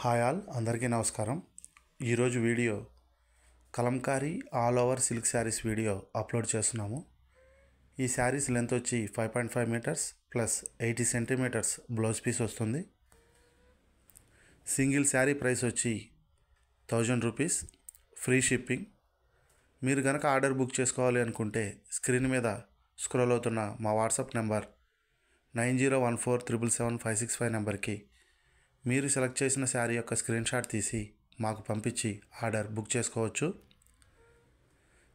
Hi all అందరికీ నమస్కారం. ఈరోజు video Kalamkari all over silk saris video upload చేస్తున్నాము. ఈ శారీస్ లెంత్ వచ్చి 5.5 metres plus 80 centimetres blouse piece వస్తుంది. సింగిల్ శారీ ప్రైస్ వచ్చి 1000 రూపీస్, ఫ్రీ షిప్పింగ్. మీరు కనుక ఆర్డర్ బుక్ చేసుకోవాలి అనుకుంటే స్క్రీన్ మీద స్క్రోల్ అవుతున్న మా వాట్సాప్ నెంబర్ 9014777565 నెంబర్కి మీరు సెలెక్ట్ చేసిన శారీ యొక్క స్క్రీన్ షాట్ తీసి మాకు పంపించి ఆర్డర్ బుక్ చేసుకోవచ్చు.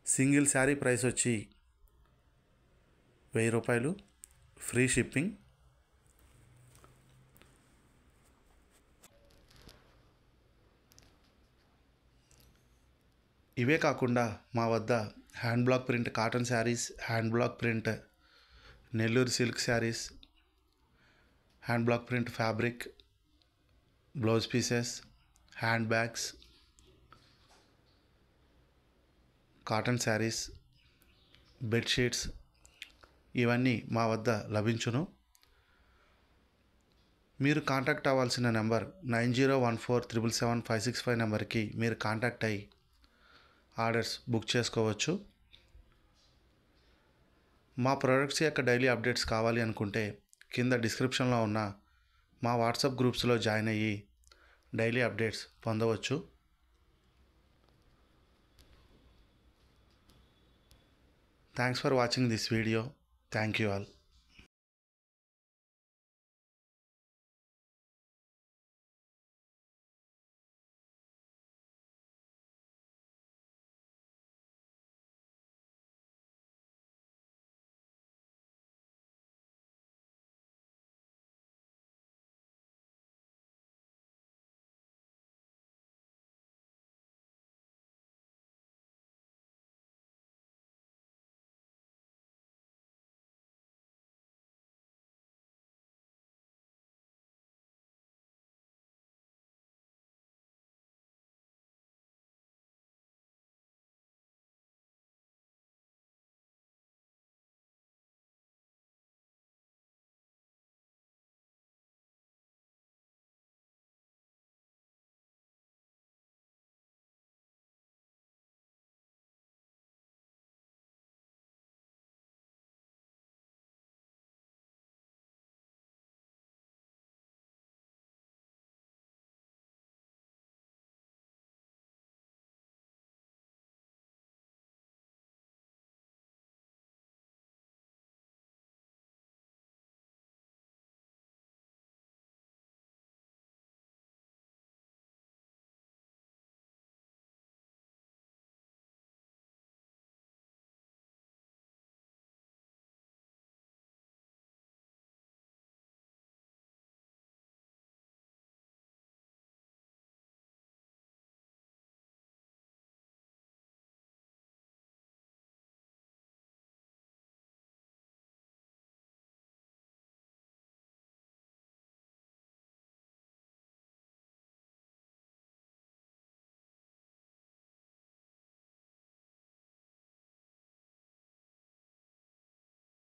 సింగిల్ శారీ ప్రైస్ వచ్చి 1000 రూపాయలు, ఫ్రీ షిప్పింగ్. ఇవే కాకుండా మా వద్ద hand black print cotton saris, hand black print Nellore silk saris, hand black print fabric, blouse pieces, hand bags, cotton saris, bedsheets ఇవన్నీ మా వద్ద లభించును. మీరు కాంటాక్ట్ అవ్వాల్సిన నెంబర్ 9014777565 నెంబర్కి మీరు కాంటాక్ట్ అయ్యి ఆర్డర్స్ బుక్ చేసుకోవచ్చు. మా ప్రోడక్ట్స్ యొక్క డైలీ అప్డేట్స్ కావాలి అనుకుంటే కింద డిస్క్రిప్షన్లో ఉన్న మా వాట్సాప్ గ్రూప్స్లో జాయిన్ అయ్యి డైలీ అప్డేట్స్ పొందవచ్చు. Thanks for watching this video. Thank you all.